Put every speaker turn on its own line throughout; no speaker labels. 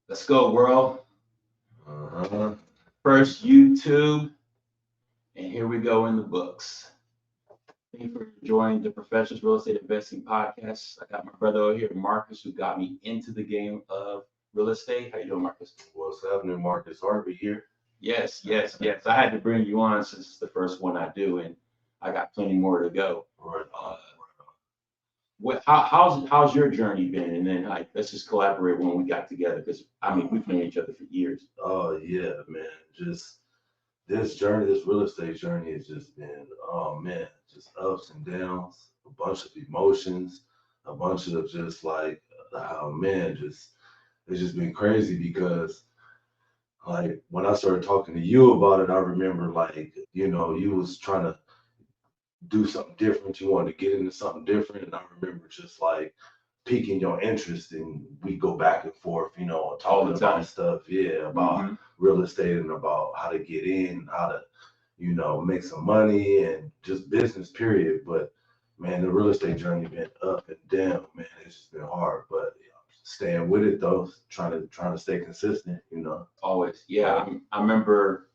Let's go, world.
Uh-huh.
First YouTube, and here we go in the books. Thank you for joining the Professionalist Real Estate Investing Podcast. I got my brother over here, Marcus, who got me into the game of real estate. How you doing, Marcus?
What's happening, Marcus? Harvey here.
Yes, yes, yes. I had to bring you on since it's the first one I do, and I got plenty more to go.
Right on.
Uh, how's your journey been? And then like let's just collaborate when we got together because I mean we've known each other for years.
Oh yeah, man. Just this journey, this real estate journey has just been, oh man, just ups and downs, a bunch of emotions, a bunch of just like, oh man, just it's just been crazy because like when I started talking to you about it, I remember like, you was trying to do something different. You wanted to get into something different. And I remember just like piquing your interest and we go back and forth, and
All
talking
the
about
time.
stuff, yeah, about
Hmm.
real estate and about how to get in, how to, make some money and just business period. But man, the real estate journey been up and down, man. It's just been hard. But staying with it though, trying to stay consistent.
Always, yeah.
Like
I remember,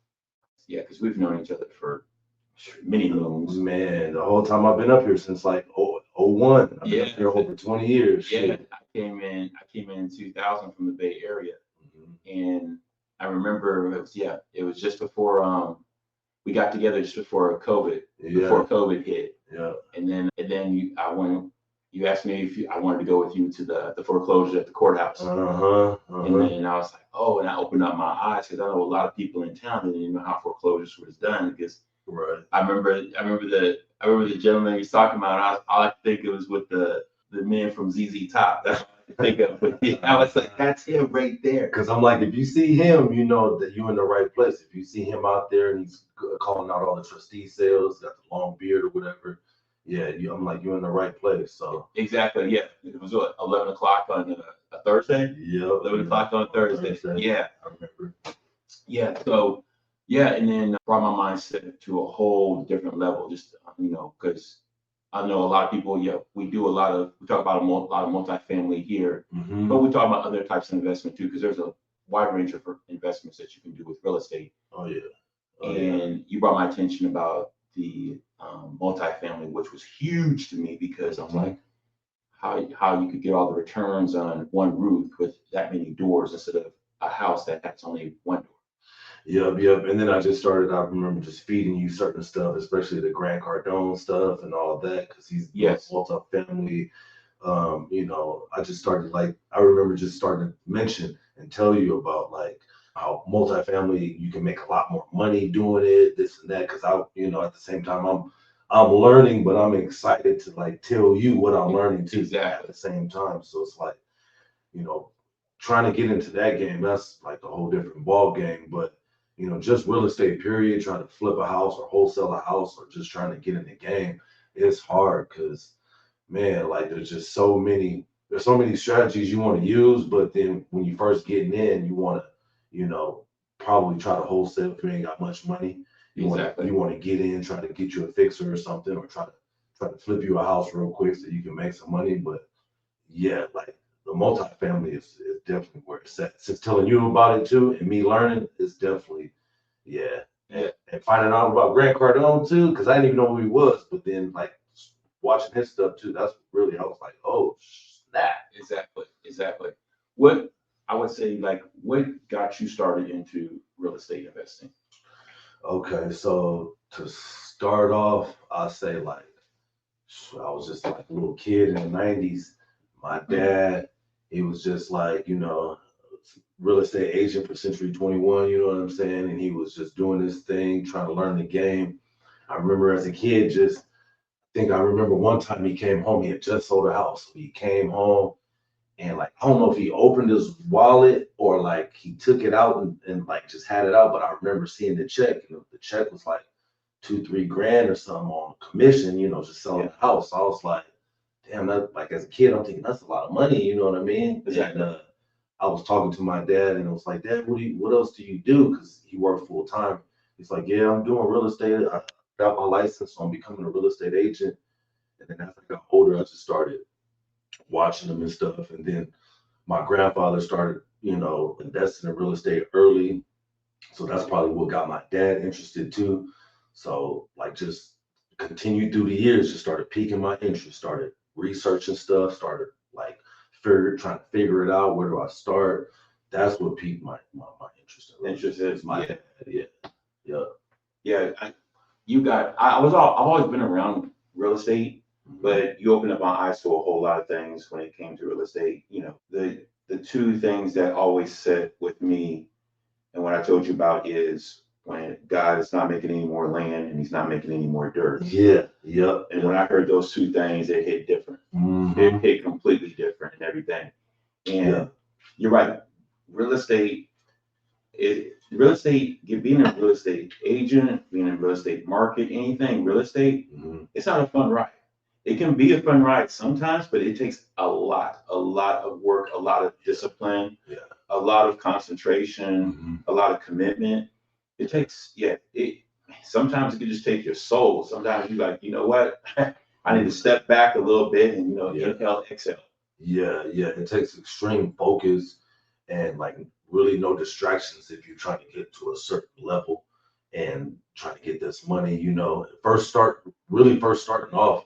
yeah, because we've known each other for many moons.
man, the whole time I've been up here since like oh 01. I've been up
Yeah,
here over 20 years.
yeah.
Shit.
I came in 2000 from the Bay Area,
Mhm.
and I remember it was just before we got together just before COVID,
Yeah,
before COVID hit.
yeah.
And then you asked me if I wanted to go with you to the foreclosure at the courthouse.
Uh-huh.
And
Uh-huh.
then I was like, oh, and I opened up my eyes because I know a lot of people in town that didn't know how foreclosures was done. Because
Right.
I remember the gentleman he's talking about. All I could think it was with the men from ZZ Top. That's all I could think of. But yeah, I was like, that's him right there.
Because I'm like, if you see him, you know that you're in the right place. If you see him out there and he's calling out all the trustee sales, got the long beard or whatever, yeah, I'm like, you're in the right place. So,
Exactly. Yeah, it was what 11 o'clock on a Thursday.
yep,
11 o'clock on
on
Thursday.
Thursday,
Yeah,
I remember.
yeah. So yeah, and then brought my mindset to a whole different level. Just because I know a lot of people. Yeah, we talk about lot of multifamily here, but
Mm-hmm.
we talk about other types of investment too, because there's a wide range of investments that you can do with real estate.
Oh yeah. Oh yeah.
And you brought my attention about the multifamily, which was huge to me because I'm
Mm-hmm.
like, how you could get all the returns on one roof with that many doors instead of a house that has only one door.
Yep, yep. And then I just started, I remember just feeding you certain stuff, especially the Grant Cardone stuff and all that, because he's doing
Yes,
multifamily. I just started like, I remember just starting to mention and tell you about like how multifamily, you can make a lot more money doing it, this and that. Cause at the same time, I'm learning, but I'm excited to like tell you what I'm learning too at
exactly.
the same time. So it's like, you know, trying to get into that game, that's like a whole different ball game. But just real estate period, trying to flip a house or wholesale a house or just trying to get in the game, it's hard because man, like there's so many strategies you want to use, but then when you first getting in, you want to, you know, probably try to wholesale if you ain't got much money. You
Exactly.
want to get in, try to get you a fixer or something, or try to flip you a house real quick so you can make some money. But yeah, like the multifamily is definitely where it's at. Since telling you about it too, and me learning, it's definitely yeah.
Yeah,
And finding out about Grant Cardone too, because I didn't even know who he was. But then like watching his stuff too, that's really I was like, oh snap.
exactly. Exactly. What I would say, like, what got you started into real estate investing?
Okay, so to start off, I say like I was just like a little kid in the '90s. My dad, he was just like real estate agent for Century 21. You know what I'm saying? And he was just doing this thing, trying to learn the game. I remember as a kid, just think I remember one time he came home. He had just sold a house. He came home and like I don't know if he opened his wallet or like he took it out and like just had it out. But I remember seeing the check. The check was like 2, 3 grand or something on commission. Just selling
Yeah,
the house. So I was like, damn, that like as a kid, I'm thinking that's a lot of money. You know what I mean? And
exactly.
I was talking to my dad and I was like, Dad, what else do you do? Because he worked full time. He's like, yeah, I'm doing real estate. I got my license, so I'm becoming a real estate agent. And then as I got older, I just started watching them and stuff. And then My grandfather started, investing in real estate early. So that's probably what got my dad interested too. So like just continued through the years, just started piquing my interest, started researching stuff, started like trying to figure it out. Where do I start? That's what piqued my interest in real estate.
Interest is
My
yeah,
dad, yeah, yeah.
yeah. I've always been around real estate, but you opened up my eyes to a whole lot of things when it came to real estate. The two things that always sit with me and what I told you about is when God is not making any more land and he's not making any more dirt.
Yeah, yep.
And when I heard those two things, it hit different. It hit completely different and everything. And
Yeah.
you're right. Real estate, being a real estate agent, being in real estate market, anything real estate, it's not a fun ride. It can be a fun ride sometimes, but it takes a lot of work, a lot of discipline,
Yeah.
a lot of concentration, a lot of commitment. It takes, sometimes it can just take your soul. Sometimes you're like, you know what? I need to step back a little bit and, inhale, exhale.
Yeah, yeah. It takes extreme focus and like really no distractions if you're trying to get to a certain level and trying to get this money. First starting off,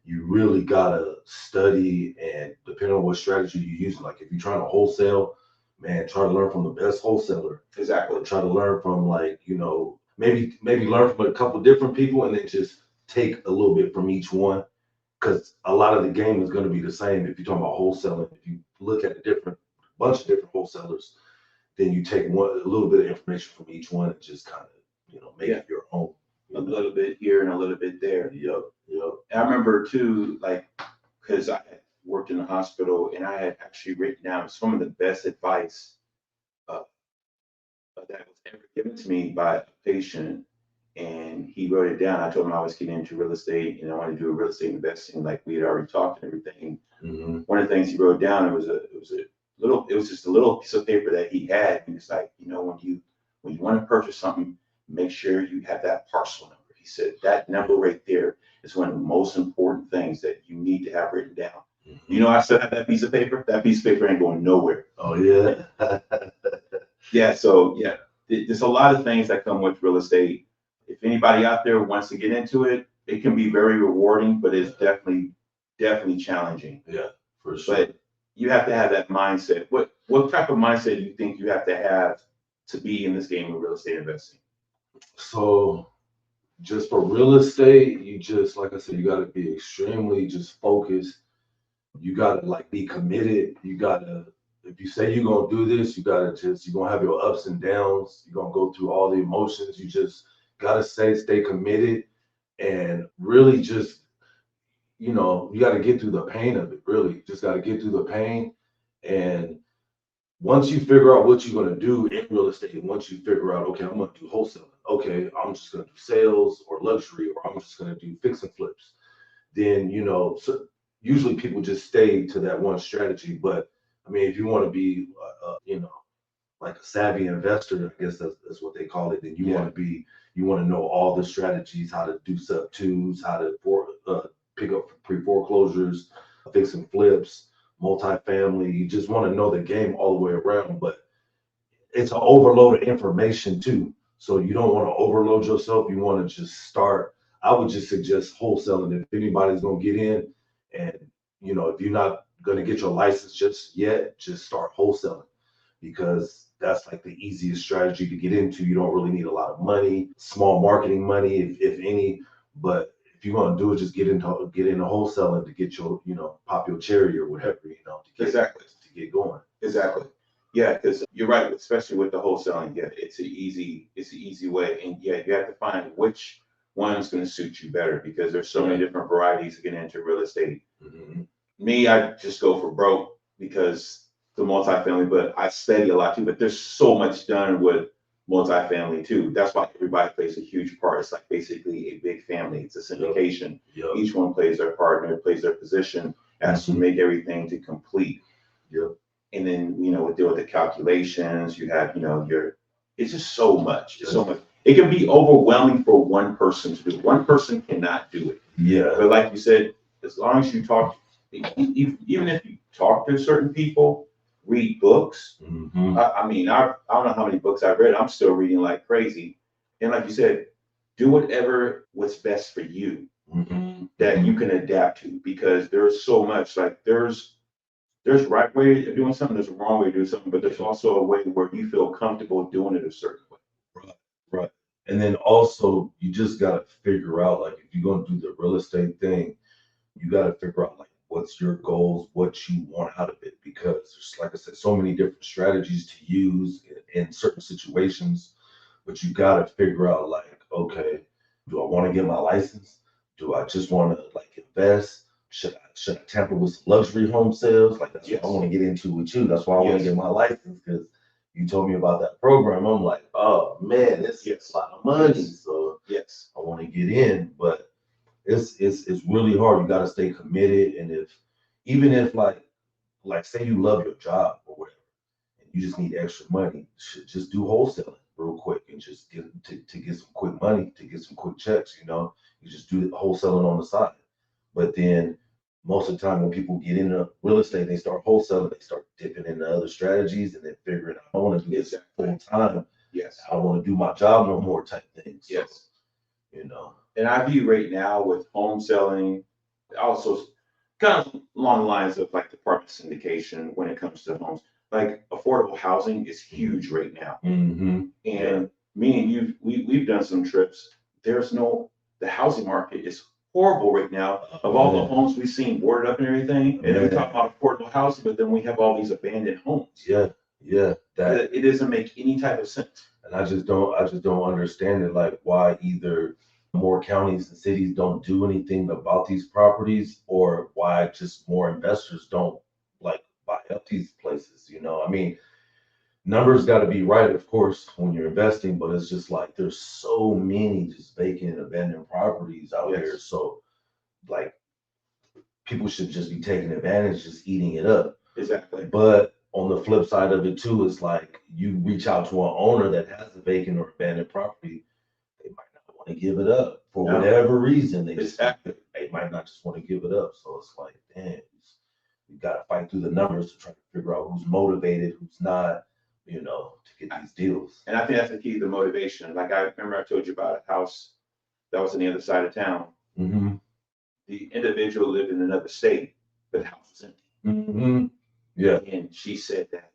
you really gotta study and depending on what strategy you're using. Like if you're trying to wholesale, man, try to learn from the best wholesaler.
Exactly.
Or try to learn from maybe learn from a couple different people and then just take a little bit from each one because a lot of the game is going to be the same if you're talking about wholesaling. If you look at a bunch of different wholesalers, then you take a little bit of information from each one and just kind of, make it your own.
A little bit here and a little bit there.
Yep, yep.
And I remember too, because I had worked in the hospital and I had actually written down some of the best advice uh, that was ever given to me by a patient. And he wrote it down. I told him I was getting into real estate and I wanted to do real estate investing, like we had already talked and everything. One of the things he wrote down, it was just a little piece of paper that he had. And it's like, when you want to purchase something, make sure you have that parcel number. He said that number right there is one of the most important things that you need to have written down. I still have that piece of paper. That piece of paper ain't going nowhere.
Oh yeah.
Yeah. So yeah, there's a lot of things that come with real estate. If anybody out there wants to get into it, it can be very rewarding, but it's definitely challenging.
Yeah, for sure.
But you have to have that mindset. What type of mindset do you think you have to be in this game of real estate investing?
So just for real estate, you just, like I said, you got to be extremely just focused. You got to like be committed. You got to, if you say you're going to do this, you're going to have your ups and downs. You're going to go through all the emotions. You just got to stay committed and really just, you got to get through the pain of it. Really, you just got to get through the pain. And once you figure out what you're going to do in real estate, once you figure out, okay, I'm going to do wholesaling. Okay, I'm just going to do sales or luxury, or I'm just going to do fix and flips. Then, so usually people just stay to that one strategy. But I mean, if you want to be, like a savvy investor, I guess that's what they call it. Then you want to know all the strategies, how to do sub twos, how to pick up pre foreclosures, fix and flips, multifamily. You just want to know the game all the way around. But it's an overload of information too. So you don't want to overload yourself. You want to just start. I would just suggest wholesaling. If anybody's going to get in and, if you're not going to get your license just yet, just start wholesaling because that's like the easiest strategy to get into. You don't really need a lot of money, small marketing money, if any. But if you want to do it, just get into wholesaling to get your, pop your cherry or whatever, to get going.
Exactly. Yeah, because you're right, especially with the wholesaling. Yeah, it's an easy way, and yeah, you have to find which one's going to suit you better because there's so many different varieties to get into real estate. Me, I just go for broke because the multifamily, but I study a lot too. But there's so much done with multifamily too. That's why everybody plays a huge part. It's like basically a big family. It's a syndication.
Yep.
Each one plays their part and plays their position as to make everything to complete.
Yep.
And then, we deal with the calculations. You have, it's just so much. It's so much. It can be overwhelming for one person to do. One person cannot do it.
Yeah.
But like you said, as long as you talk, even if you talk to certain people, read books.
Mm-hmm.
I mean, I don't know how many books I've read. I'm still reading like crazy. And like you said, do what's best for you
Mm-hmm.
that you can adapt to, because there's so much, like there's right way of doing something, there's a wrong way to do something, but there's also a way where you feel comfortable doing it a certain way.
Right, right. And then also you just gotta figure out like if you're gonna do the real estate thing, you gotta figure out like what's your goals, what you want out of it, because there's like I said, so many different strategies to use in certain situations. But you gotta figure out like, okay, do I want to get my license? Do I just want to like invest? Should I tamper with some luxury home sales? Like that's what I
Yes.
want to get into with you. That's why I want to
Yes.
get my license because you told me about that program. I'm like, oh man, it's
Yes.
a lot of money.
Yes.
So
Yes.
I want to get in, but it's really hard. You got to stay committed, and if even if like say you love your job or whatever, and you just need extra money, just do wholesaling real quick and just get to get some quick money, to get some quick checks. You just do wholesaling on the side. But then most of the time when people get into real estate, they start wholesaling, they start dipping into other strategies and then figuring out I want to do this full time.
Yes.
I don't want to do my job no more type thing. So,
Yes.
you know.
And I view right now with home selling, also kind of along the lines of like department syndication when it comes to homes. Like affordable housing is huge right now.
Mm-hmm.
And me and you, we've done some trips. There's no, the housing market is horrible right now. Of all the homes we've seen boarded up and everything, and then we talk about affordable housing, but then we have all these abandoned homes.
Yeah, yeah. That
It doesn't make any type of sense.
and I just don't understand it. Like why either more counties and cities don't do anything about these properties, or why just more investors don't like buy up these places. I mean, numbers got to be right, of course, when you're investing, but it's just like there's so many just vacant, abandoned properties out
Yes.
here. So like people should just be taking advantage, just eating it up.
Exactly.
But on the flip side of it too, it's like you reach out to an owner that has a vacant or abandoned property, they might not want to give it up for
No.
whatever reason. They might not just want to give it up. So it's like, damn, you got to fight through the numbers to try to figure out who's motivated, who's not, to get these deals.
And I think that's the key to the motivation. Like I remember I told you about a house that was on the other side of town.
Mm-hmm.
The individual lived in another state, but the house was empty.
Mm-hmm. Yeah.
And she said that,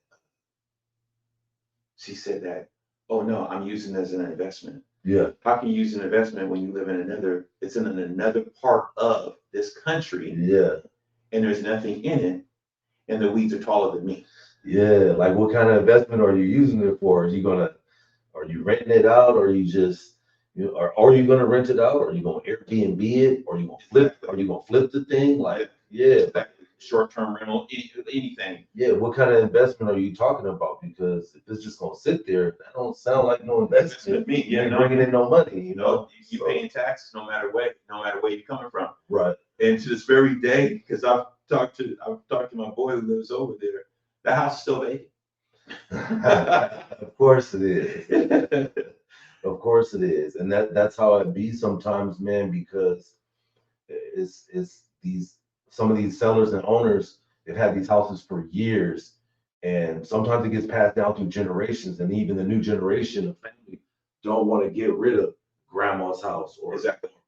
oh no, I'm using it as an investment.
Yeah.
How can you use an investment when you live in it's in another part of this country?
Yeah.
And there's nothing in it, and the weeds are taller than me.
Yeah. Like what kind of investment are you using it for? Are you renting it out, or you just, are you gonna rent it out? Or are you gonna Airbnb it? Or are you gonna flip? Are you gonna flip the thing? Like, yeah,
short-term rental, anything.
Yeah, what kind of investment are you talking about? Because if it's just gonna sit there, that don't sound like no investment.
Me,
You ain't bringing in no money,
you paying taxes no matter where you're coming from.
Right.
And to this very day, because I've talked to my boy who lives over there, the house is still vacant.
Of course it is. Of course it is. And that's how it be sometimes, man, because it's these some of these sellers and owners, they've had these houses for years. And sometimes it gets passed down through generations, and even the new generation of family don't want to get rid of grandma's house or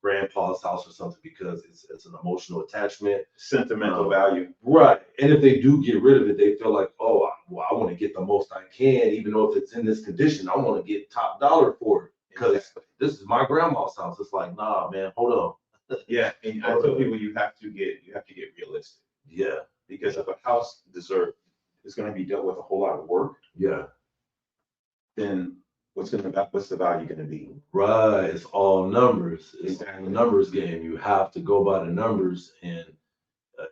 grandpa's house or something because it's an emotional attachment,
sentimental value.
Right. And if they do get rid of it, they feel like, oh, I want to get the most I can, even though if it's in this condition, I want to get top dollar for it because this is my grandma's house. It's like, nah, man, hold on.
Yeah, and I tell people you have to get realistic.
Yeah.
Because if a house is going to be dealt with a whole lot of work.
Yeah.
Then what's the value going to be?
Right. It's all numbers. It's a numbers game. You have to go by the numbers, and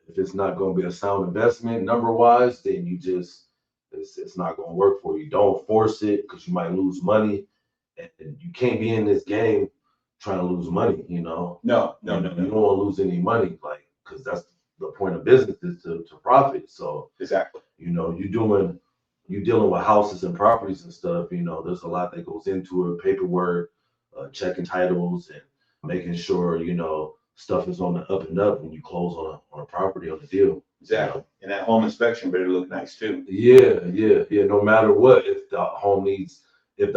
if it's not going to be a sound investment number wise, then it's not going to work for you. Don't force it because you might lose money, and you can't be in this game trying to lose money.
No.
You don't want to lose any money, like, because that's the point of business is to profit. So
exactly,
you're dealing with houses and properties and stuff. There's a lot that goes into it: paperwork, checking titles, and making sure stuff is on the up and up when you close on a property on a deal.
Exactly. And that home inspection better look nice too.
Yeah. No matter what, if the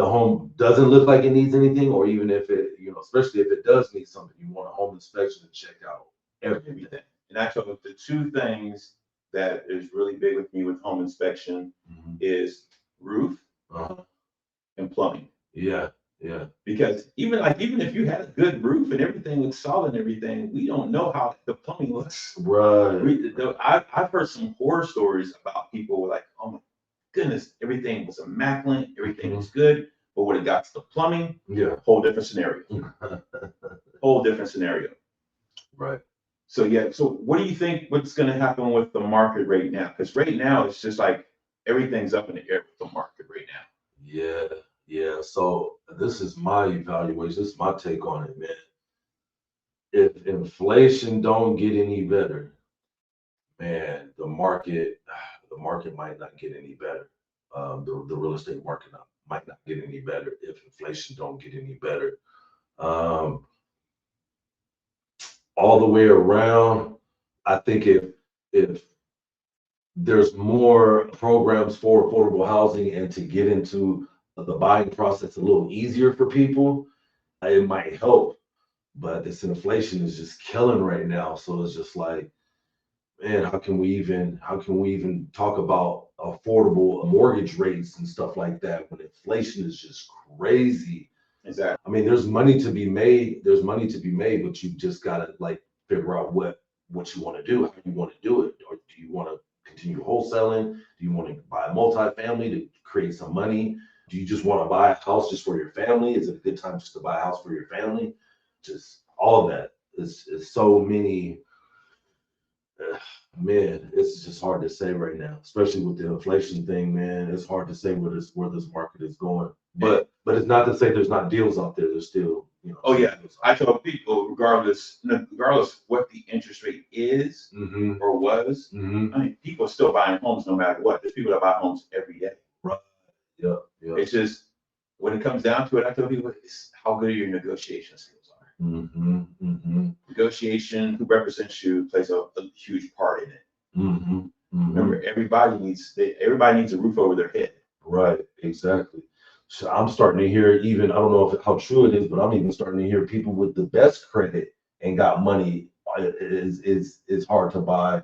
home doesn't look like it needs anything, or even if it, especially if it does need something, you want a home inspection to check out everything.
Everything. And actually, the two things that is really big with me with home inspection is roof and plumbing.
Yeah.
Because even if you had a good roof and everything looks solid and everything, we don't know how the plumbing looks.
Right.
I've heard some horror stories about people like, oh my goodness, everything was immaculate, everything was good, but when it got to the plumbing, whole different scenario. Whole different scenario.
Right.
So yeah, so what do you think what's going to happen with the market right now? Because right now it's just like everything's up in the air with the market right now.
Yeah. So this is my evaluation. This is my take on it, man. If inflation don't get any better, man, the market might not get any better. The real estate market might not get any better if inflation don't get any better. All the way around, I think if there's more programs for affordable housing and to get into the buying process a little easier for people, it might help. But this inflation is just killing right now. So it's just like, man, how can we even talk about affordable mortgage rates and stuff like that when inflation is just crazy?
Exactly.
I mean, there's money to be made. But you just gotta like figure out what you want to do, how you want to do it. Or do you want to continue wholesaling? Do you want to buy a multifamily to create some money? Do you just want to buy a house just for your family? Is it a good time just to buy a house for your family? Just all of that is so many. Man, it's just hard to say right now, especially with the inflation thing, man. It's hard to say where this market is going. But it's not to say there's not deals out there. There's still,
Oh yeah, I tell people regardless what the interest rate is or was, I mean, people are still buying homes no matter what. There's people that buy homes every day.
Right. Yeah.
It's just when it comes down to it, I tell people it's how good your negotiation skills are. Negotiation, who represents you, plays a huge part in it. Remember, everybody needs a roof over their head.
Right. Exactly. So I'm starting to hear even, I don't know how true it is, but I'm even starting to hear people with the best credit and got money is hard to buy,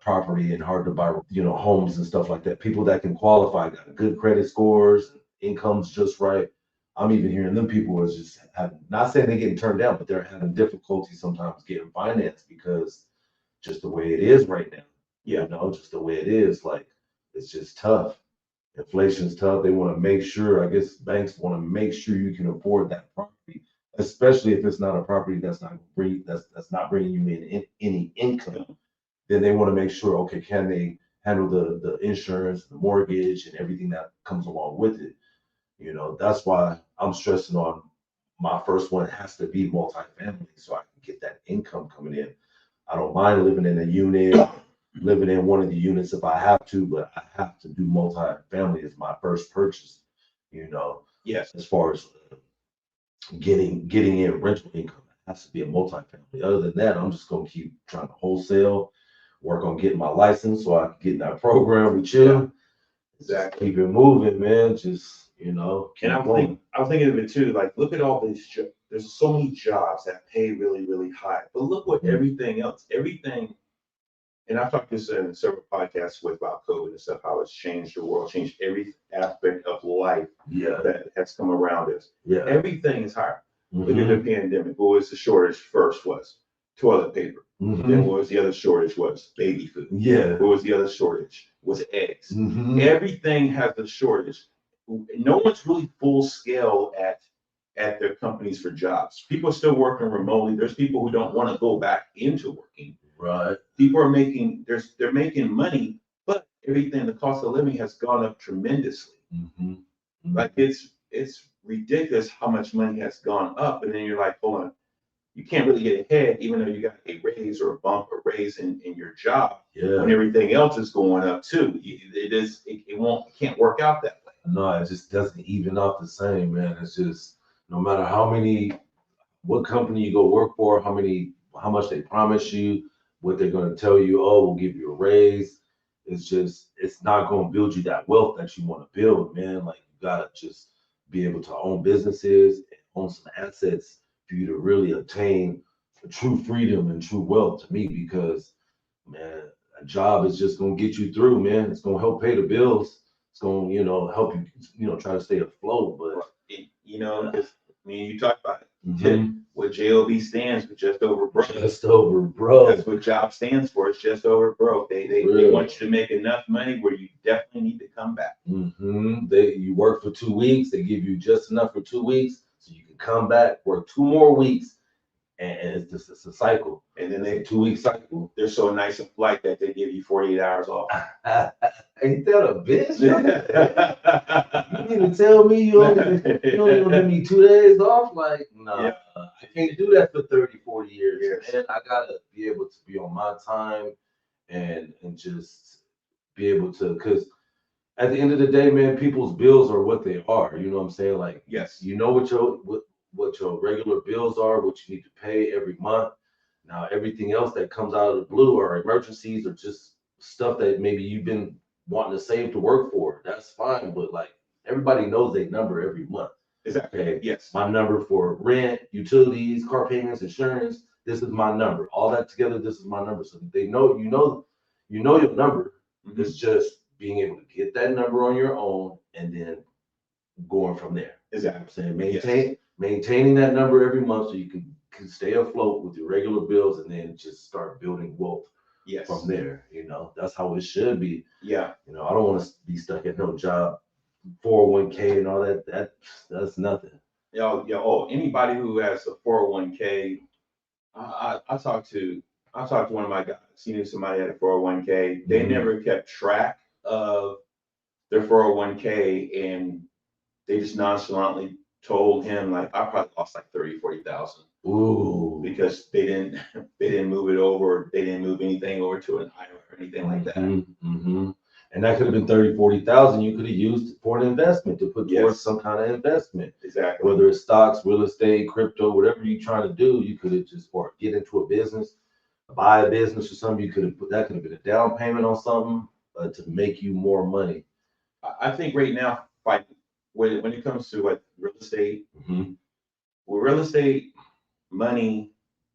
property, and hard to buy, homes and stuff like that. People that can qualify, got good credit scores, income's just right. I'm even hearing them people is just having, not saying they're getting turned down, but they're having difficulty sometimes getting financed because just the way it is right now. Just the way it is, like it's just tough. Inflation's tough. They want to make sure, I guess banks want to make sure you can afford that property, especially if it's not a property that's not bringing you in any income. Then they want to make sure, okay, can they handle the insurance, the mortgage, and everything that comes along with it? That's why I'm stressing on my first one has to be multifamily so I can get that income coming in. I don't mind living in a unit, living in one of the units if I have to, but I have to do multifamily as my first purchase,
Yes.
as far as getting in rental income. It has to be a multifamily. Other than that, I'm just gonna keep trying to wholesale, work on getting my license so I can get in that program with you. Exactly. Keep it moving, man. Just,
and I'm thinking of it too, like look at all these there's so many jobs that pay really, really high. But look what everything, and I've talked this in several podcasts about COVID and stuff, how it's changed the world, changed every aspect of life that has come around us. Everything is higher. Look at the pandemic. What was the shortage first was toilet paper. Then what was the other shortage was baby food. What was the other shortage was eggs. Everything has a shortage. No one's really full scale at their companies for jobs. People are still working remotely. There's people who don't want to go back into working.
Right.
People are they're making money, but everything, the cost of living has gone up tremendously. Like it's ridiculous how much money has gone up. And then you're like, hold on, you can't really get ahead, even though you got a raise or a bump or raise in your job when everything else is going up too. It can't work out that way.
No, it just doesn't even out the same, man. It's just no matter what company you go work for, how much they promise you, what they're going to tell you, oh, we'll give you a raise. It's not going to build you that wealth that you want to build, man. Like, you got to just be able to own businesses and own some assets for you to really attain true freedom and true wealth to me, because, man, a job is just going to get you through, man. It's going to help pay the bills. It's going to, help you, try to stay afloat. But,
because you talk about it.
Mhm.
What JOB stands for, just over broke.
Just over broke.
That's what job stands for. It's just over broke. They want you to make enough money where you definitely need to come back.
You work for 2 weeks. They give you just enough for 2 weeks, so you can come back, work 2 more weeks, and it's a cycle.
And then
it's a 2-week cycle.
They're so nice and polite that they give you 48 hours off.
Ain't that a bitch? You mean to tell me you only gonna give me 2 days off? Like, no, yeah. I can't do that for 30, 40 years. Yes. Man, I gotta be able to be on my time and just be able to, because at the end of the day, man, people's bills are what they are. You know what I'm saying? Like,
yes,
you know what your regular bills are, what you need to pay every month. Now, everything else that comes out of the blue are emergencies or just stuff that maybe you've been wanting to save to work for. That's fine, but like, everybody knows their number every month.
Exactly.
Okay.
Yes.
My number for rent, utilities, car payments, insurance. This is my number. All that together, this is my number. So they know your number. Mm-hmm. It's just being able to get that number on your own and then going from there.
Exactly.
I'm saying maintaining that number every month so you can stay afloat with your regular bills, and then just start building wealth.
Yes.
From there. That's how it should be.
Yeah.
I don't want to be stuck at no job, 401k and all that. That's nothing.
Anybody who has a 401k, I talked to one of my guys. He knew somebody had a 401k. They never kept track of their 401k, and they just nonchalantly told him, like, I probably lost like 30,000-40,000.
Ooh.
Because they didn't move it over. They didn't move anything over to an IRA or anything like that.
Mm-hmm. And that could have been 30,000-40,000 you could have used for an investment, to put towards some kind of investment.
Exactly.
Whether it's stocks, real estate, crypto, whatever you're trying to do, you could have just, or get into a business, buy a business or something. You could have put, that could have been a down payment on something to make you more money.
I think right now, like, when it comes to like real estate, with real estate, money,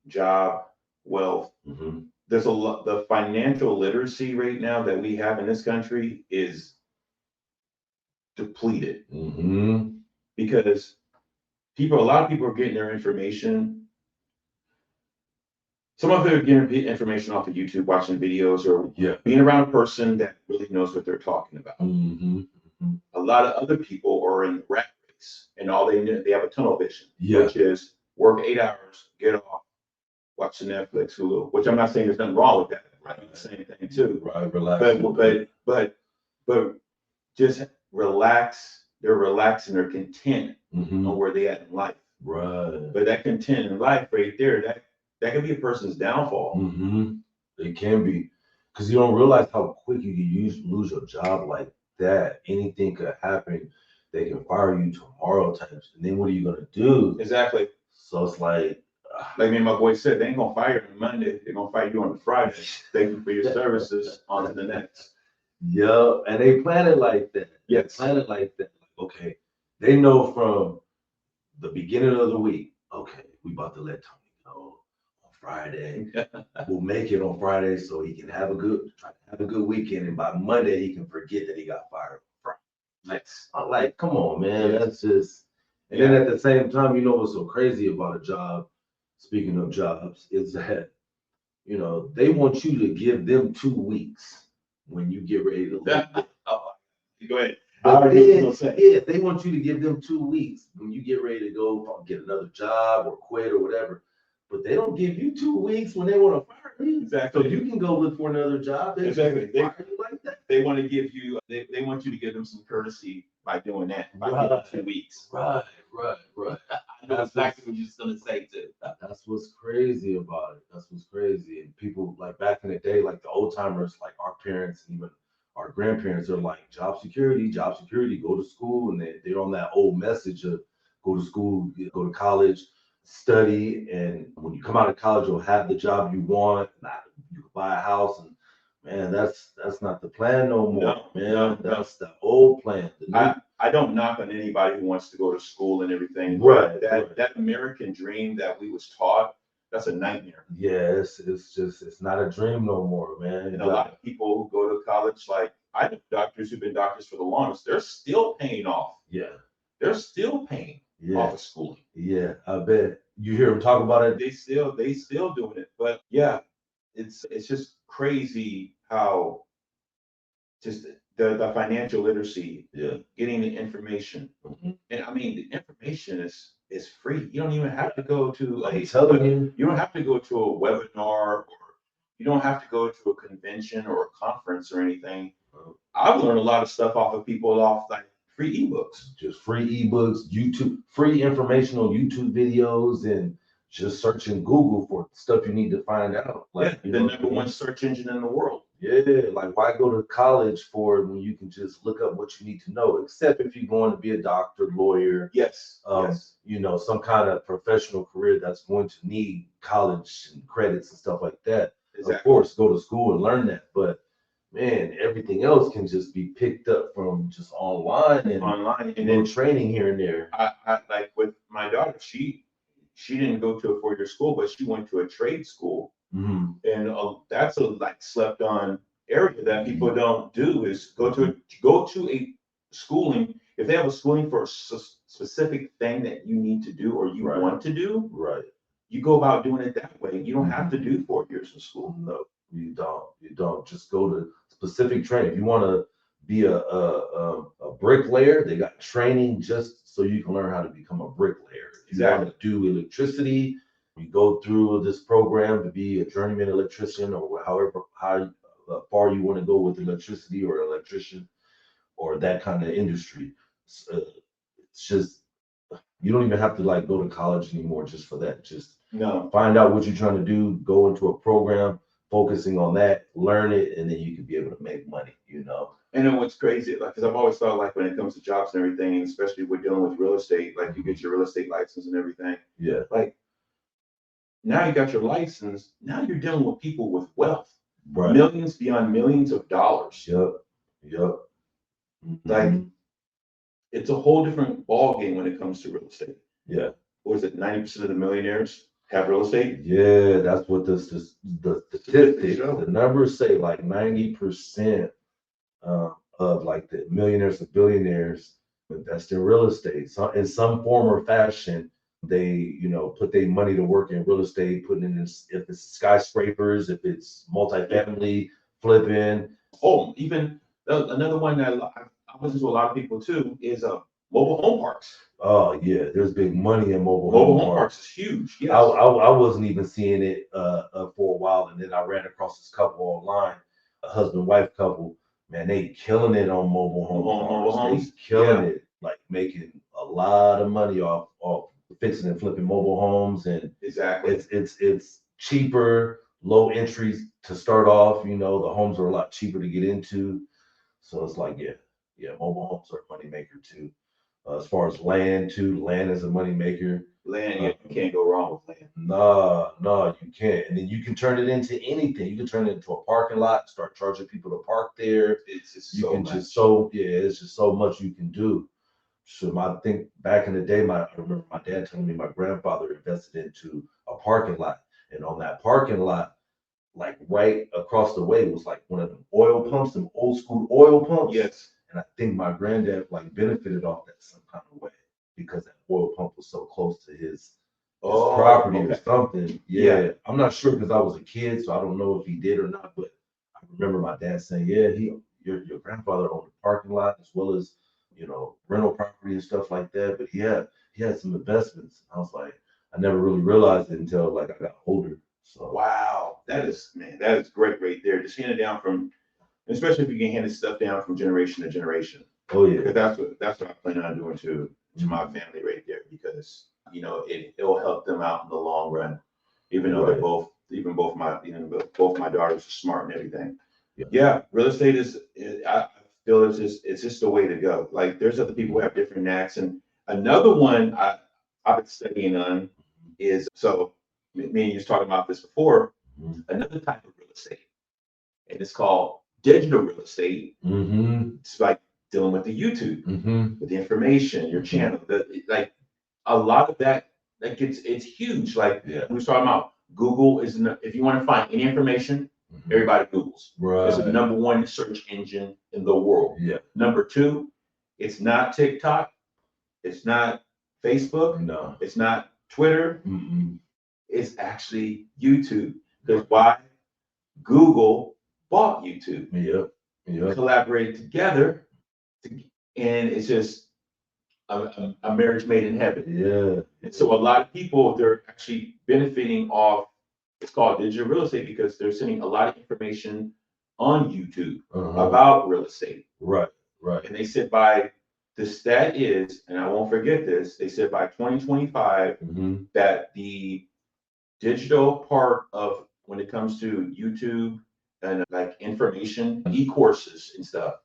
job, wealth, there's a lot. The financial literacy right now that we have in this country is depleted, because a lot of people are getting their information. Some of them are getting information off of YouTube, watching videos, or being around a person that really knows what they're talking about. A lot of other people are in the rat race, and all they have a tunnel vision, which is work 8 hours, get off, watch the Netflix, Hulu. Which I'm not saying there's nothing wrong with that. I do the same thing too.
Right, relax.
But just relax. They're relaxed and they're content on where they at in life.
Right.
But that content in life right there, that can be a person's downfall.
It can be, because you don't realize how quick you can lose your job like that. Anything could happen. They can fire you tomorrow types. And then what are you gonna do?
Exactly.
So it's like
me and my boy said, they ain't gonna fire you on Monday. They're gonna fire you on Friday. Thank you for your services. On to the next.
Yeah, and they plan it like that.
Yes.
They plan it like that. Okay, they know from the beginning of the week. Okay, we about to let Tony go on Friday. We'll make it on Friday so he can have a good weekend, and by Monday he can forget that he got fired on Friday.
Yes.
I'm like, come on, man. That's just. And then at the same time, what's so crazy about a job? Speaking of jobs, is that they want you to give them 2 weeks when you get ready to leave.
Go ahead.
They want you to give them 2 weeks when you get ready to go get another job or quit or whatever. But they don't give you 2 weeks when they want to fire you.
Exactly.
So you can go look for another job.
Exactly.
They fire you like that.
They want to give you. They want you to give them some courtesy by doing that. By giving 2 weeks.
Right.
I know exactly what you're just gonna say too.
That's what's crazy about it. That's what's crazy. And people, like, back in the day, like the old timers, like our parents and even our grandparents, are like, job security, go to school. And they're on that old message of go to school, go to college, study. And when you come out of college, you'll have the job you want. you could buy a house, and man, that's not the plan no more,
No,
man.
no, no.
That's the old plan. The new,
I don't knock on anybody who wants to go to school and everything,
right,
but
right.
that American dream that we was taught, that's a nightmare.
Yeah, it's just it's not a dream no more, man.
And a lot of people who go to college, like I know doctors who've been doctors for the longest, they're still paying off.
Yeah,
They're still paying
yeah,
off of schooling.
yeah. I bet you hear them talk about it.
They still doing it. But yeah, it's just crazy how just the financial literacy,
Yeah.
getting the information.
Mhm.
And I mean, the information is free. You don't even have to go to
I'm telling you.
you don't have to go to a webinar, or you don't have to go to a convention or a conference or anything. I've learned a lot of stuff off of people off like free ebooks.
Just free ebooks, YouTube, free informational YouTube videos, and just searching Google for stuff you need to find out. Like,
Yeah, the number one search engine in the world.
Yeah, like why go to college for it when you can just look up what you need to know, except if you're going to be a doctor, lawyer,
Yes, yes.
some kind of professional career that's going to need college and credits and stuff like that.
Exactly.
Of course, go to school and learn that. But man, everything else can just be picked up from just online and then training here and there.
I like with my daughter, she didn't go to a 4-year school, but she went to a trade school.
Mm-hmm.
And that's a like slept on area that people don't do is go to a schooling. If they have a schooling for a specific thing that you need to do or you want to do,
Right.
you go about doing it that way. You don't have to do 4 years of school.
No, you don't. You don't. Just go to specific training. If you want to be a bricklayer, they got training just so you can learn how to become a bricklayer. If you want to do electricity, you go through this program to be a journeyman electrician, or however how far you want to go with electricity or electrician or that kind of industry. It's just you don't even have to like go to college anymore just for that. Just find out what you're trying to do, go into a program, focusing on that, learn it, and then you can be able to make money,
And then what's crazy, like, because I've always thought, like, when it comes to jobs and everything, especially with dealing with real estate, like, you get your real estate license and everything.
Yeah.
Like, now you got your license. Now you're dealing with people with wealth,
Right.
Millions beyond millions of dollars.
Yep.
Like, it's a whole different ball game when it comes to real estate.
Yeah.
What is it? 90% of the millionaires have real estate.
Yeah, that's what the statistics, the numbers say. Like 90% of like the millionaires and billionaires invest in real estate. So in some form or fashion, they put their money to work in real estate, putting in this, if it's skyscrapers, if it's multifamily, flipping.
Oh, even another one that I listen to a lot of people too is mobile home parks.
Oh yeah, there's big money in mobile
home parks is huge. Yes.
I wasn't even seeing it for a while, and then I ran across this couple online, a husband-wife couple. Man, they killing it on mobile homes. They killing it, like making a lot of money off fixing and flipping mobile homes, and
exactly
it's cheaper, low entries to start off. The homes are a lot cheaper to get into, so it's like yeah, mobile homes are a money maker too. As far as land too, land is a money maker.
Land, you can't go wrong with land.
No, you can't. And then you can turn it into anything. You can turn it into a parking lot, start charging people to park there.
It's just
it's just so much you can do. So I think back in the day, I remember my dad telling me my grandfather invested into a parking lot, and on that parking lot, like right across the way was like one of them oil pumps, them old school oil pumps.
Yes.
And I think my granddad like benefited off that some kind of way because that oil pump was so close to his property or something. Yeah. I'm not sure because I was a kid, so I don't know if he did or not. But I remember my dad saying, "Yeah, your grandfather owned a parking lot as well as rental property and stuff like that." But he had some investments. I was like, I never really realized it until like I got older. So
wow, that is great right there. Just hand it down from, especially if you can hand this stuff down from generation to generation.
Oh yeah,
because that's what I plan on doing to my family right there, because it'll help them out in the long run, even though they're both my daughters are smart and everything. Yeah, real estate I feel it's just the way to go. Like there's other people who have different knacks, and another one I've been studying on is, so me and you was talking about this before. Another type of real estate, and it's called digital real estate.
Mm-hmm.
It's like dealing with the YouTube,
Mm-hmm.
with the information, your channel, like a lot of that. Like it's huge. Like
Yeah.
we was talking about, Google is if you want to find any information,
Mm-hmm.
everybody Googles.
Right.
It's the number one search engine in the world.
Yeah.
Number two, it's not TikTok, it's not Facebook,
No.
it's not Twitter,
Mm-hmm.
it's actually YouTube. Because why? Google bought YouTube.
Yep. Yep.
Collaborated together, and it's just a marriage made in heaven.
Yeah.
And so a lot of people, they're actually benefiting off, it's called digital real estate, because they're sending a lot of information on YouTube about real estate.
Right. Right.
And they said the stat is, and I won't forget this, they said by 2025
Mm-hmm.
that the digital part of when it comes to YouTube and like information, e-courses and stuff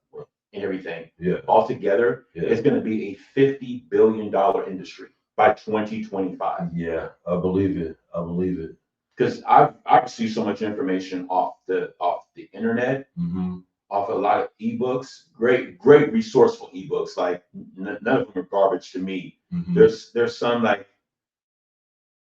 and everything,
Yeah.
altogether,
Yeah.
is going to be a $50 billion industry by 2025.
Yeah, I believe it. I believe it.
Because I've received so much information off the internet,
Mm-hmm.
off a lot of ebooks, great resourceful ebooks. Like none of them are garbage to me.
Mm-hmm.
There's some like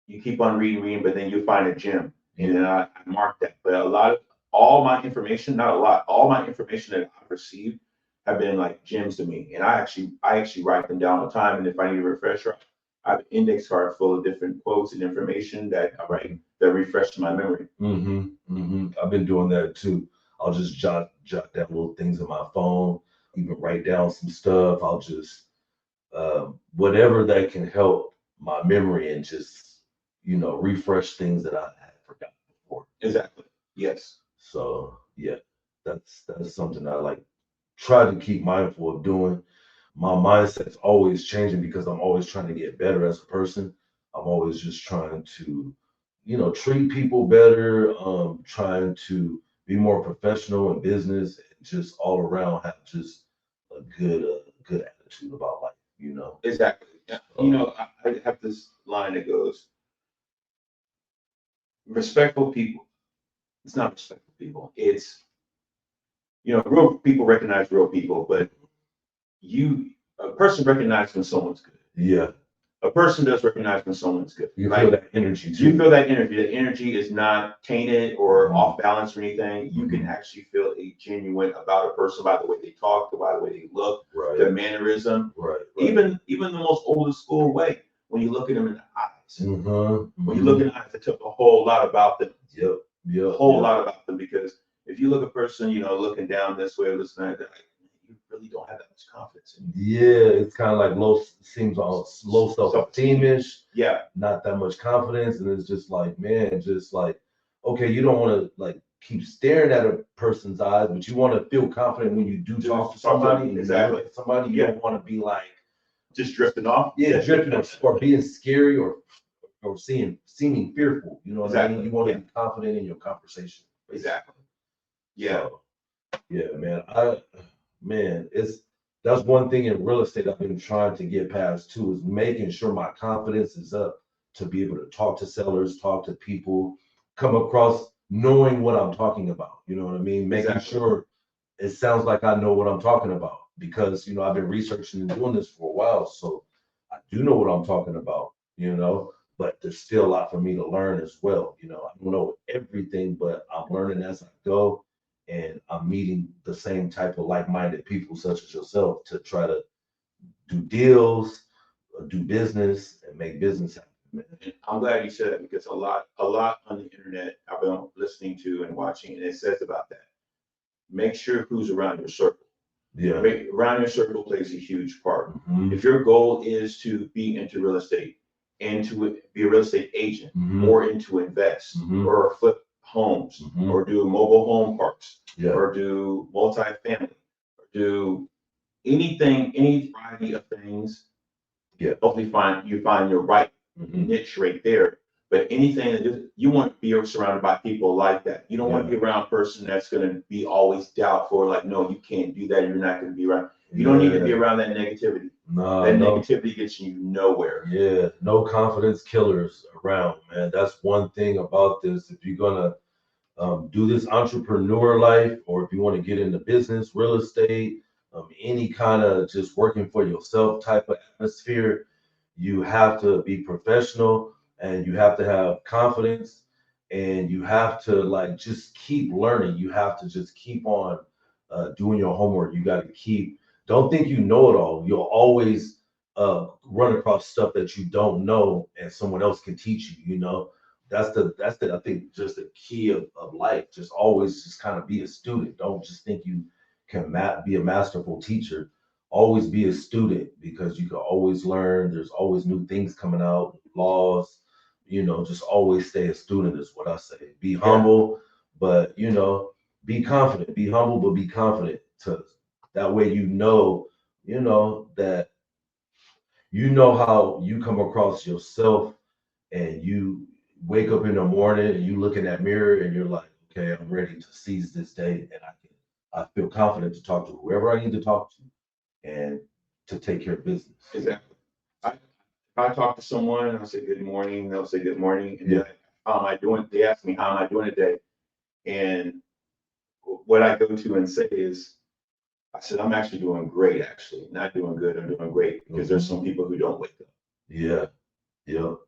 you keep on reading, but then you find a gem, and then I mark that. But all my information, not a lot, all my information that I've received have been like gems to me, and I actually write them down all the time. And if I need a refresher, I have an index card full of different quotes and information that I write that refresh my memory.
Mm-hmm. Mm-hmm. I've been doing that too. I'll just jot down little things in my phone, even write down some stuff. I'll just whatever that can help my memory and just refresh things that I had forgotten before.
Exactly. Yes.
So yeah, that's something I like try to keep mindful of doing. My mindset's always changing because I'm always trying to get better as a person. I'm always just trying to, treat people better, trying to be more professional in business, and just all around have just a good attitude about life.
Exactly. I have this line that goes, respectful people. It's not respectful people. It's, real people recognize real people, but a person recognizes when someone's good.
Yeah.
A person does recognize when someone's good.
You feel that energy too.
You feel that energy. The energy is not tainted or off balance or anything. You can actually feel a genuine about a person by the way they talk, by the way they look, their mannerism.
Right.
Even the most old school way, when you look at them in the eyes. When you look in the eyes, it took a whole lot about them.
Yep.
A whole lot about them, because if you look at a person, looking down this way or listening like that, you really don't have that much confidence in you.
Yeah, it's kind of like low self-esteem-ish.
Yeah.
Not that much confidence, and it's just like, man, just like, okay, you don't want to like keep staring at a person's eyes, but you want to feel confident when you do talk to somebody.
Exactly.
Somebody you don't want to be like
just drifting off.
Yeah, drifting or being scary or seeming fearful. You know what I mean? You want to be confident in your conversation. Basically.
Exactly. Yeah.
So, yeah, man, that's one thing in real estate I've been trying to get past too, is making sure my confidence is up to be able to talk to sellers, talk to people, come across knowing what I'm talking about. You know what I mean? Making sure it sounds like I know what I'm talking about, because I've been researching and doing this for a while, so I do know what I'm talking about. But there's still a lot for me to learn as well. I don't know everything, but I'm learning as I go. And I'm meeting the same type of like-minded people such as yourself to try to do deals, do business, and make business happen.
I'm glad you said that, because a lot on the internet I've been listening to and watching, and it says about that. Make sure who's around your circle.
Yeah.
Around your circle plays a huge part. If your goal is to be into real estate and to be a real estate agent, or into invest, or flip homes, or do mobile home parks, or do multifamily, or do anything, any variety of things. Hopefully you find your right niche right there. But anything that you want to be surrounded by people like that. You don't want to be around a person that's going to be always doubtful, like, no, you can't do that. You're not going to be around. You don't need to be around that negativity. Negativity gets you nowhere.
Yeah, no confidence killers around, man. That's one thing about this. If you're gonna do this entrepreneur life, or if you want to get into business, real estate, any kind of just working for yourself type of atmosphere, you have to be professional and you have to have confidence and you have to like just keep learning. You have to just keep on doing your homework. You got to keep, don't think you know it all. You'll always run across stuff that you don't know and someone else can teach you, you know. That's the I think just the key of life. Just always just kind of be a student. Don't just think you can be a masterful teacher. Always be a student because you can always learn. There's always new things coming out, laws, you know, just always stay a student is what I say. Be humble, but you know, be confident. Be humble, but be confident. To that way you know that you know how you come across yourself and you wake up in the morning and you look in that mirror and you're like, okay, I'm ready to seize this day and I feel confident to talk to whoever I need to talk to and to take care of business.
Exactly. If I talk to someone and I say good morning, they'll say good morning. And
Yeah.
then how am I doing? They ask me, how am I doing today? And what I go to and say is, I said, I'm actually doing great, actually. Not doing good, I'm doing great. Because there's some people who don't wake up.
Yeah. Yep.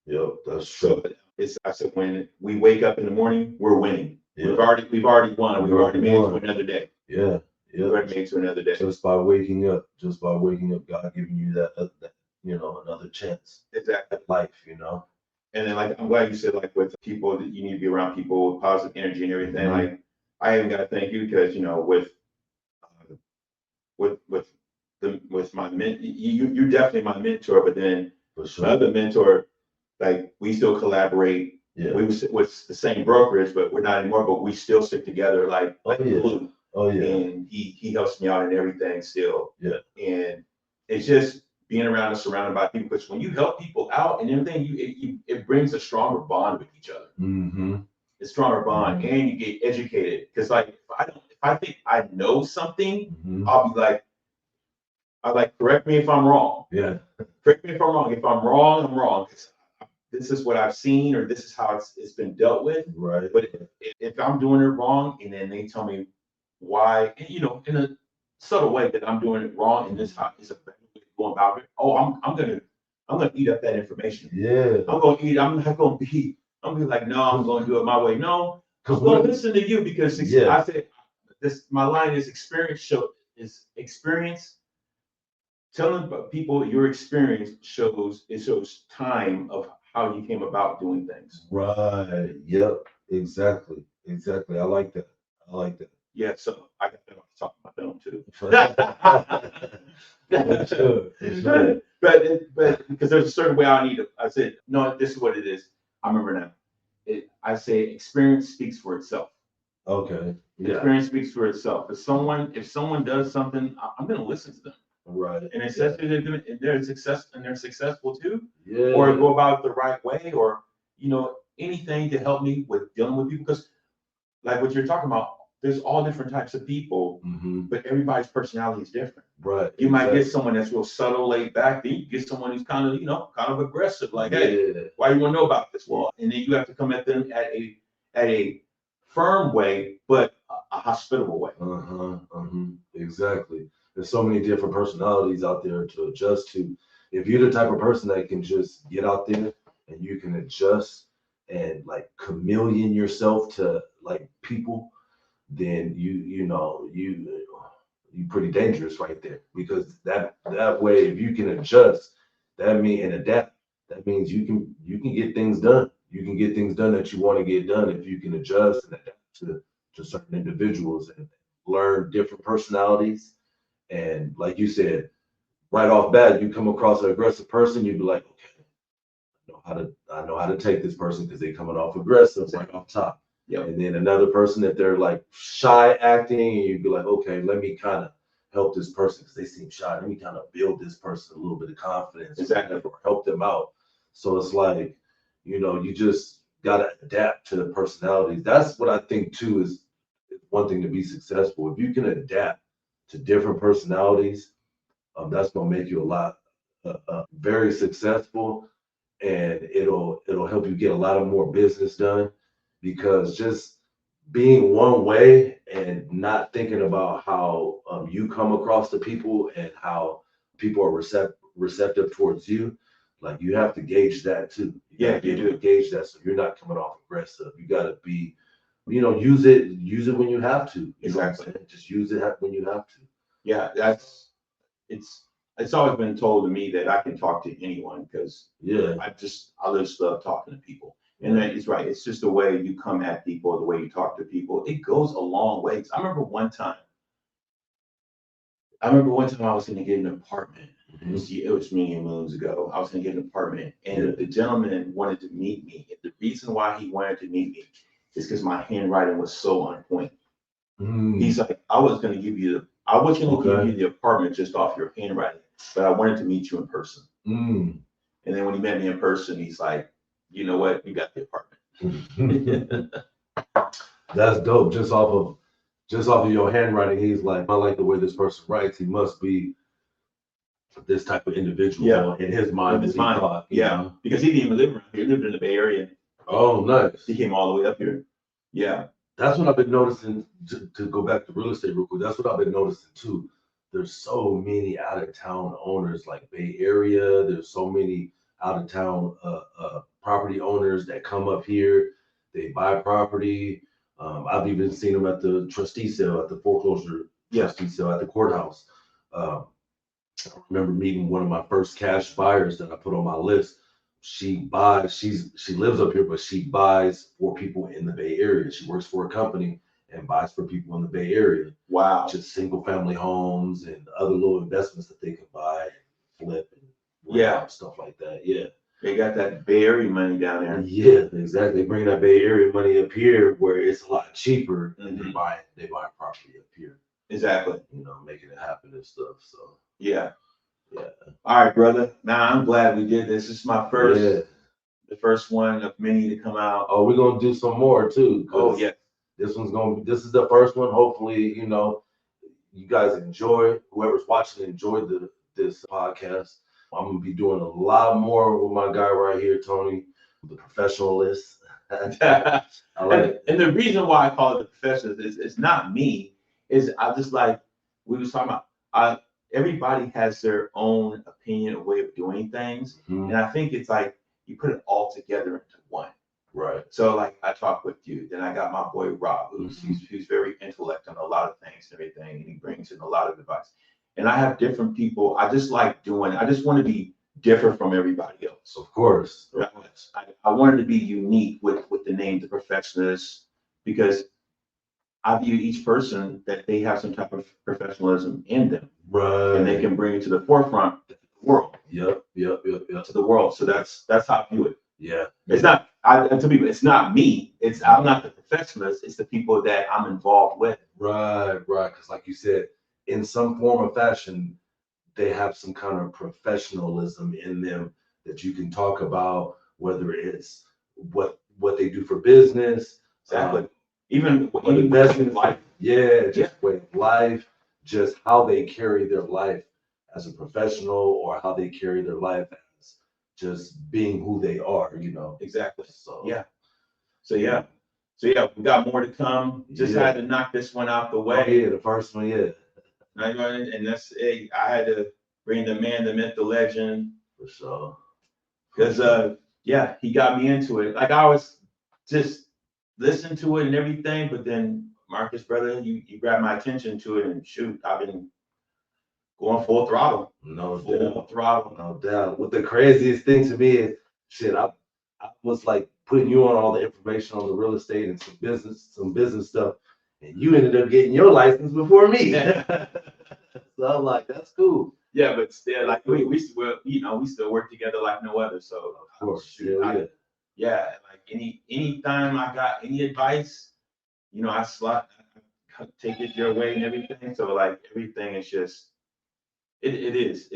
Yep. That's true.
So I said, when we wake up in the morning, we're winning.
Yeah.
We've already won. We've already made it to another day.
Yeah.
We've already made it to another day.
Just by waking up, God giving you that you know, another chance
Exactly.
at life, you know.
And then like I'm glad you said like with people that you need to be around people with positive energy and everything.
Mhm.
Like I even got to thank you because you know with my you're definitely my mentor, but then
For sure.
my other mentor, like we still collaborate.
Yeah.
We was with the same brokerage, but we're not anymore. But we still stick together like
yeah.
glue.
Oh yeah.
And he helps me out in everything still.
Yeah.
And it's just being around and surrounded by people. Because when you help people out and everything, it brings a stronger bond with each other.
Mm-hmm.
A stronger bond, and you get educated. Because like if I think I know something, I'll be like, correct me if I'm wrong.
Yeah.
Correct me if I'm wrong. If I'm wrong, I'm wrong. This is what I've seen, or this is how it's been dealt with.
Right.
But if I'm doing it wrong, and then they tell me why, you know, in a subtle way that I'm doing it wrong, and this how is a better way of going about it. Oh, I'm gonna eat up that information.
Yeah.
I'm not gonna be. I'm gonna be like, no, I'm gonna do it my way. No, I'm gonna listen to you because I said this. My line is experience. Telling people your experience shows time of how you came about doing things.
Right. Yep. Exactly. I like that.
Yeah, so I got that off the top of my dome too.
Sure.
But because there's a certain way I need to. I said, no, this is what it is. I remember now. I say experience speaks for itself.
Okay. Yeah.
Experience speaks for itself. If someone does something, I'm going to listen to them.
Right.
And especially if they're successful too,
Yeah.
or go about it the right way, or you know anything to help me with dealing with people. Because like what you're talking about, there's all different types of people, but everybody's personality is different.
Right.
You might get someone that's real subtle, laid back. Then you get someone who's kind of aggressive, like, hey, why you want to know about this? Well, and then you have to come at them at a firm way, but a hospitable way.
Exactly. There's so many different personalities out there to adjust to. If you're the type of person that can just get out there and you can adjust and like chameleon yourself to like people, then you pretty dangerous right there, because that way if you can adjust and adapt, that means you can get things done. You can get things done that you want to get done if you can adjust and adapt to certain individuals and learn different personalities. And like you said, right off bat, you come across an aggressive person, you'd be like, okay, I know how to take this person because they're coming off aggressive right off top. Yep. And then another person that they're like shy acting, and you'd be like, okay, let me kind of help this person because they seem shy. Let me kind of build this person a little bit of confidence.
Exactly.
Or help them out. So it's like, you just gotta adapt to the personalities. That's what I think too is one thing to be successful. If you can adapt to different personalities, that's gonna make you a lot very successful, and it'll help you get a lot of more business done, because just being one way and not thinking about how you come across to people and how people are receptive towards you. Like you have to gauge that too. You
Yeah,
gotta be
you
able
do.
to gauge that so you're not coming off aggressive. You gotta be, use it when you have to. You know what I'm
Exactly.
saying? Just use it when you have to.
Yeah, it's it's always been told to me that I can talk to anyone because
Yeah.
I just love talking to people. And
Yeah.
then it's right. It's just the way you come at people, the way you talk to people. It goes a long way. I remember one time I was going to get an apartment. It was many moons ago. I was going to get an apartment, and
Yeah.
the gentleman wanted to meet me. And the reason why he wanted to meet me is because my handwriting was so on point. He's like, I was going to give you
Okay.
the apartment just off your handwriting, but I wanted to meet you in person.
Mm.
And then when he met me in person, he's like, you know what? You got the apartment.
That's dope. Just off of your handwriting, he's like, I like the way this person writes. He must be this type of individual.
Yeah.
In his mind,
In his
what he
mind,
thought,
yeah. Because he didn't even live around here. He lived in the Bay Area.
Oh, nice.
He came all the way up here. Yeah.
That's what I've been noticing. To go back to real estate real quick, that's what I've been noticing too. There's so many out of town owners, like Bay Area. There's so many out of town property owners that come up here. They buy property. I've even seen them at the trustee sale, at the foreclosure trustee sale at the courthouse. Um, I remember meeting one of my first cash buyers that I put on my list. She lives up here, but she buys for people in the Bay Area. She works for a company and buys for people in the Bay Area.
Wow.
Just single family homes and other little investments that they can buy, flip, and stuff like that. Yeah.
They got that Bay Area money down there.
Yeah, exactly. They bring that Bay Area money up here where it's a lot cheaper, and they buy property up here.
Exactly.
Making it happen and stuff. So
yeah.
Yeah.
All right, brother. Now I'm glad we did this. This is my first, the first one of many to come out.
Oh, we're gonna do some more too.
Oh yeah.
This is the first one. Hopefully, you guys enjoy. Whoever's watching enjoyed this podcast. I'm gonna be doing a lot more with my guy right here, Tony, the professionalist.
I like it. And the reason why I call it the professionalist is it's not me. Is I just like we was talking about. Everybody has their own opinion or way of doing things, and I think it's like you put it all together into one.
Right.
So like I talk with you, then I got my boy Rob, who's very intellect on a lot of things and everything, and he brings in a lot of advice. And I have different people. I just like doing. I just want to be different from everybody else.
Of course.
Right? I wanted to be unique with the name The Professionalist because I view each person that they have some type of professionalism in them.
Right.
And they can bring it to the forefront of the world.
Yep.
To the world. So that's how I view it.
Yeah.
It's not, I tell people, it's not me. I'm not the professionalist. It's the people that I'm involved with.
Right. Because like you said, in some form or fashion, they have some kind of professionalism in them that you can talk about, whether it's what they do for business.
Exactly. Even
investment
life.
Yeah, just way of life, just how they carry their life as a professional or how they carry their life as just being who they are,
Exactly.
So
So we got more to come. Just had to knock this one out the way.
Oh, yeah, the first one, yeah.
And that's it. I had to bring the man, the myth, the legend.
For sure.
Because he got me into it. Like I was just listening to it and everything, but then Marcus, brother, you grabbed my attention to it, and shoot, I've been going full throttle.
Full throttle. No doubt. What the craziest thing to me is, shit, I was like putting you on all the information on the real estate and some business stuff, and you ended up getting your license before me. So I'm like, that's cool.
Yeah, but still, like we still work together like no other. So
of course,
like anytime I got any advice, I take it your way and everything. So like everything is just it's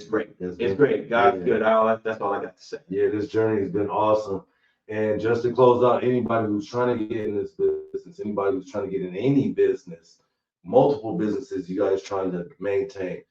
great. It's great. God's good. That's all I got to say.
Yeah, this journey has been awesome. And just to close out, anybody who's trying to get in this business, anybody who's trying to get in any business, multiple businesses you guys trying to maintain,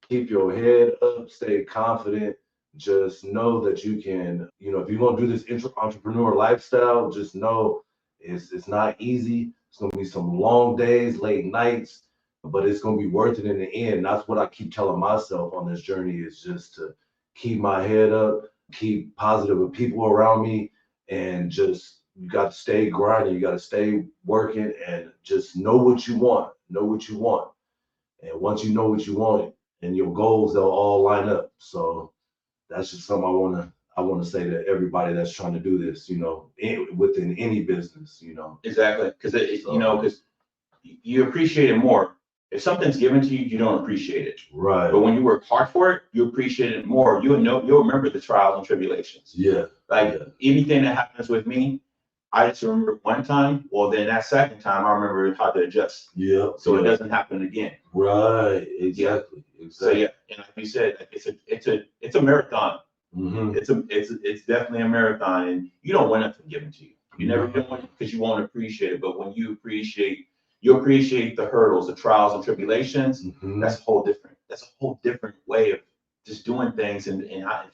keep your head up, stay confident. Just know that you can, if you're going to do this entrepreneur lifestyle, just know It's not easy. It's gonna be some long days, late nights, but it's gonna be worth it in the end. That's what I keep telling myself on this journey, is just to keep my head up, keep positive with people around me, and just you got to stay grinding. You got to stay working, and just know what you want. Know what you want, and once you know what you want and your goals, they'll all line up. So that's just something I want to say to everybody that's trying to do this. Within any business.
Exactly, because
So-
because you appreciate it more. If something's given to you, you don't appreciate it.
Right.
But when you work hard for it, you appreciate it more. You'll remember the trials and tribulations.
Yeah.
Like
Yeah.
anything that happens with me, I just remember one time. Well, then that second time, I remember how to adjust,
Yeah.
so it
Yeah.
doesn't happen again.
Right. Exactly.
So
Exactly.
yeah, and like you said, like, it's a marathon.
Mm-hmm.
It's definitely a marathon, and you don't want nothing given to you. You never
No.
don't want it because you won't appreciate it. But when you appreciate the hurdles, the trials and tribulations.
Mm-hmm.
That's a whole different way of just doing things and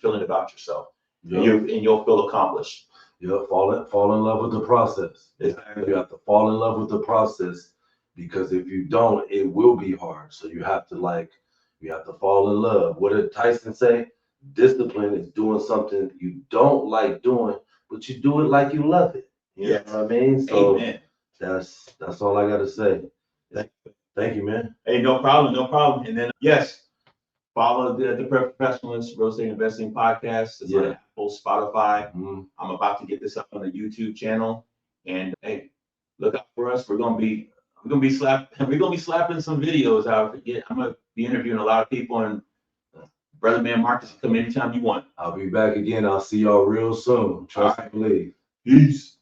feeling about yourself.
Yep.
And you'll feel accomplished.
Yeah, fall in love with the process.
Exactly.
You have to fall in love with the process, because if you don't, it will be hard. So you have to fall in love. What did Tyson say? Discipline is doing something you don't like doing, but you do it like you love it. You
Yes.
know what I mean? So
Amen.
that's all I gotta say. Thank you, man.
Hey, no problem. And then yes, follow the Professionalist Real Estate Investing Podcast. It's on
Yeah.
Apple, Spotify.
Mhm.
I'm about to get this up on the YouTube channel, and hey, look out for us. We're gonna be slapping some videos out. I'm gonna be interviewing a lot of people, and brother man Marcus, come anytime you want.
I'll be back again. I'll see y'all real soon. Trust and believe.
Peace.